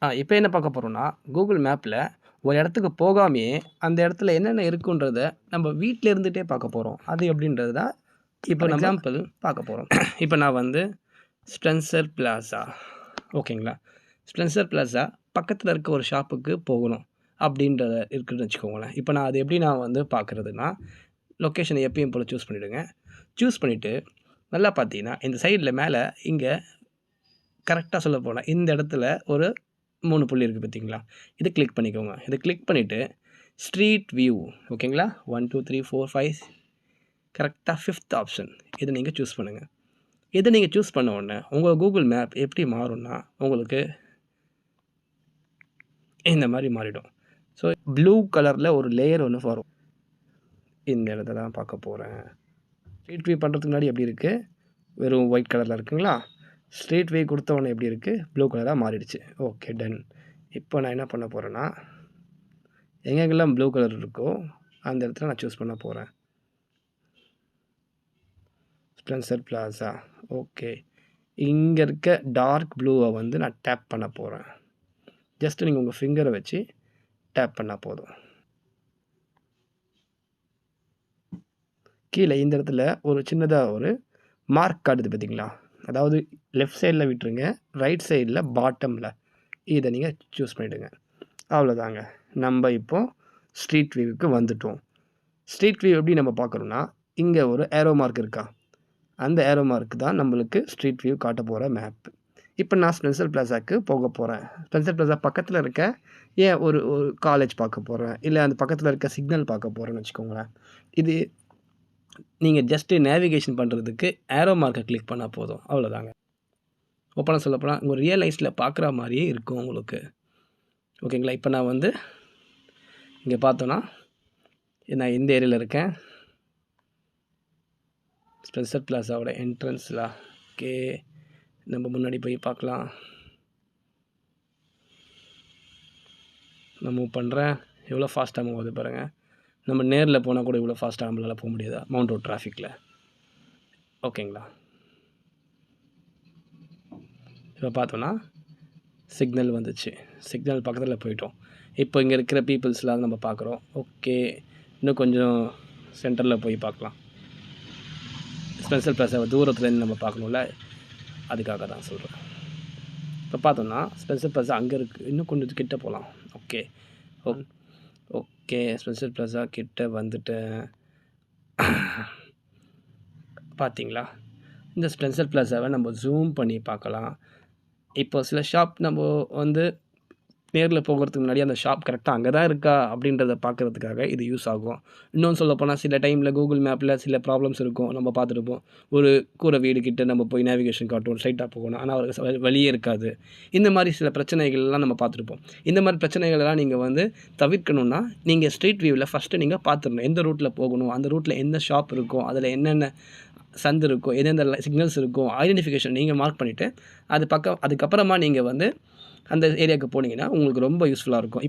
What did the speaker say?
இப்போ என்ன பார்க்க போறோம்னா, கூகுள் மேப்ல ஒரு இடத்துக்கு போகாமயே, அந்த இடத்துல என்னென்ன இருக்குன்றத நம்ம வீட்ல இருந்துட்டே பார்க்க போறோம். அது எப்படின்றது தான் இப்போ நம்ம எக்ஸாம்பிள் பார்க்க போறோம். இப்போ நான் வந்து ஸ்பென்சர் பிளாசா ஓகேங்களா? ஸ்பென்சர் பிளாசா பக்கத்துல இருக்க ஒரு ஷாப்புக்கு போகணும் அப்படின்றத இருக்குன்னு வச்சுக்கோங்களேன். இப்போ நான் அது எப்படி நான் வந்து பார்க்குறதுன்னா, லொக்கேஷன எப்பயும் போல சூஸ் பண்ணிடுங்க. சூஸ் பண்ணிட்டு நல்லா பார்த்தீங்கன்னா, இந்த சைடுல மேல இங்க கரெக்ட்டா சொல்லப்போனா இந்த இடத்துல ஒரு 3 புள்ளி இருக்குது பார்த்தீங்களா? இத கிளிக் பண்ணிக்கோங்க. இத கிளிக் பண்ணிட்டு ஸ்ட்ரீட் வியூ ஓகேங்களா? 1, 2, 3, 4, 5 கரெக்ட்டா 5த் ஆப்ஷன் இத நீங்க சூஸ் பண்ணுங்க. இத நீங்க சூஸ் பண்ண உடனே உங்க கூகுள் மேப் எப்படி மாறும்னா, உங்களுக்கு இந்த மாரி மாறிடும். ஸோ ப்ளூ கலர்ல ஒரு லேயர் ஒண்ணு வரும். இந்த இடத்த தான் பார்க்க போறேன். ஸ்ட்ரீட் வியூ பண்றதுக்கு முன்னாடி எப்படி இருக்கு? வெறும் ஒயிட் கலர்ல இருக்குங்களா? ஸ்ட்ரீட் வியூ குடுத்த உடனே எப்படி இருக்கு? ப்ளூ கலரா மாறிடுச்சு. Okay done. இப்போ நான் என்ன பண்ண போறேன்னா, எங்கெங்கெல்லாம் ப்ளூ கலர் இருக்கோ, அந்த இடத்துல நான் சூஸ் பண்ண போறேன். Spencer plaza. ஓகே. இங்க இருக்க டார்க் ப்ளூவ வந்து நான் டேப் பண்ண போறேன். ஜஸ்ட் நீங்க உங்க ஃபிங்கர வச்சு டேப் பண்ணா போதும். கீழ இந்த இடத்துல ஒரு சின்னதா ஒரு மார்க் காட்டுது பார்த்தீங்களா? அதாவது லெஃப்ட் சைடுல விட்டுருங்க. ரைட் சைடுல பாட்டம்ல இத நீங்க சூஸ் பண்ணிடுங்க. அவ்வளோதாங்க. நம்ப இப்போ ஸ்ட்ரீட் வியூவுக்கு வந்துட்டோம். ஸ்ட்ரீட் வியூ எப்படி நம்ம பார்க்குறோம்னா, இங்க ஒரு ஏரோ மார்க் இருக்கா? அந்த ஏரோ மார்க் தான் நம்மளுக்கு ஸ்ட்ரீட் வியூ காட்டப் போற மேப். இப்போ நான் ஸ்பென்சர் பிளாசாக்கு போகப் போறேன். ஸ்பென்சர் பிளாசா பக்கத்துல இருக்க ஒரு ஒரு காலேஜ் பார்க்க போறேன். இல்ல அந்த பக்கத்துல இருக்க சிக்னல் பார்க்க போறேன்னு வச்சுக்கோங்களேன். இது நீங்க ஜஸ்ட் நேவிகேஷன் பண்றதுக்கு ஏரோ மார்க்க கிளிக் பண்ணா போதும். அவ்வளோதாங்க. ஓப்பனா சொல்லப்போனா உங்க ரியல் லைஃப்ல பார்க்குற மாரியே இருக்கும் உங்களுக்கு. ஓகேங்களா? இப்போ நான் வந்து இங்க பார்த்தோம்னா, நான் இந்த ஏரியால இருக்கேன். ஸ்பென்சர் பிளாசாவோட என்ட்ரன்ஸ்ல ஓகே. நம்ம முன்னாடி போய் பார்க்கலாம். நான் மூவ் பண்றேன். எவ்வளோ ஃபாஸ்ட்டா மூவ் ஆகுது பாருங்க. நம்ம நேர்ல போனா கூட இவ்வளோ ஃபாஸ்ட்டா நம்மளால போ முடியாதா? மவுண்ட் ரோட் டிராஃபிக்ல. ஓகேங்களா? இப்போ பார்த்தோம்னா, சிக்னல் வந்துச்சு. சிக்னல் பக்கத்துல போயிட்டோம். இப்போ இங்க இருக்கிற பீப்பிள்ஸ்லாம் நம்ம பார்க்குறோம். ஓகே. இன்னும் கொஞ்சம் சென்டர்ல போய் பார்க்கலாம். ஸ்பென்சர் பிளாசாவ தூரத்துலேருந்து நம்ம பார்க்கணும்ல, அதுக்காக தான் சொல்றேன். இப்போ பார்த்தோம்னா, ஸ்பென்சர் பிளாசா அங்க இருக்கு. இன்னும் கொஞ்சம் கிட்ட போலாம். ஓகே. ஓகே. ஸ்பென்சர் பிளாசா கிட்ட வந்துட்டேன். பார்த்தீங்களா? இந்த ஸ்பென்சர் பிளாசாவ நம்ம ஜூம் பண்ணி பார்க்கலாம். இப்போ சில ஷாப் நம்ம வந்து நேர்ல போகறதுக்கு முன்னாடி அந்த ஷாப் கரெக்ட்டா அங்க தான் இருக்கா? அப்படின்றத பார்க்கறதுக்காக இது யூஸ் ஆகும். இன்னொன்னு சொல்லப்போனா சில டைம்ல கூகுள் மேப்ல சில ப்ராப்ளம்ஸ் இருக்கும். நம்ம பார்த்துருப்போம். ஒரு கூரை வீடு கிட்ட நம்ம போய் நேவிகேஷன் காட்டும். ஸ்ட்ரெயிட்டா போகணும். ஆனா வழியே இருக்காது. இந்த மாரி சில பிரச்சனைகள்லாம் நம்ம பார்த்துருப்போம். இந்த மாரி பிரச்சனைகளெல்லாம் நீங்க வந்து தவிர்க்கணும்னா, நீங்க ஸ்ட்ரீட் வியூல ஃபர்ஸ்ட்டு நீங்க பார்த்துரணும். எந்த ரூட்ல போகணும்? அந்த ரூட்ல எந்த ஷாப் இருக்கும்? அதுல என்னென்ன சந்து இருக்கும்? எந்தெந்த சிக்னல்ஸ் இருக்கும்? ஐடென்டிஃபிகேஷன் நீங்க மார்க் பண்ணிட்டு, அதுக்கப்புறமா நீங்க வந்து அந்த ஏரியாவுக்கு போனீங்கன்னா, உங்களுக்கு ரொம்ப யூஸ்ஃபுல்லா இருக்கும்.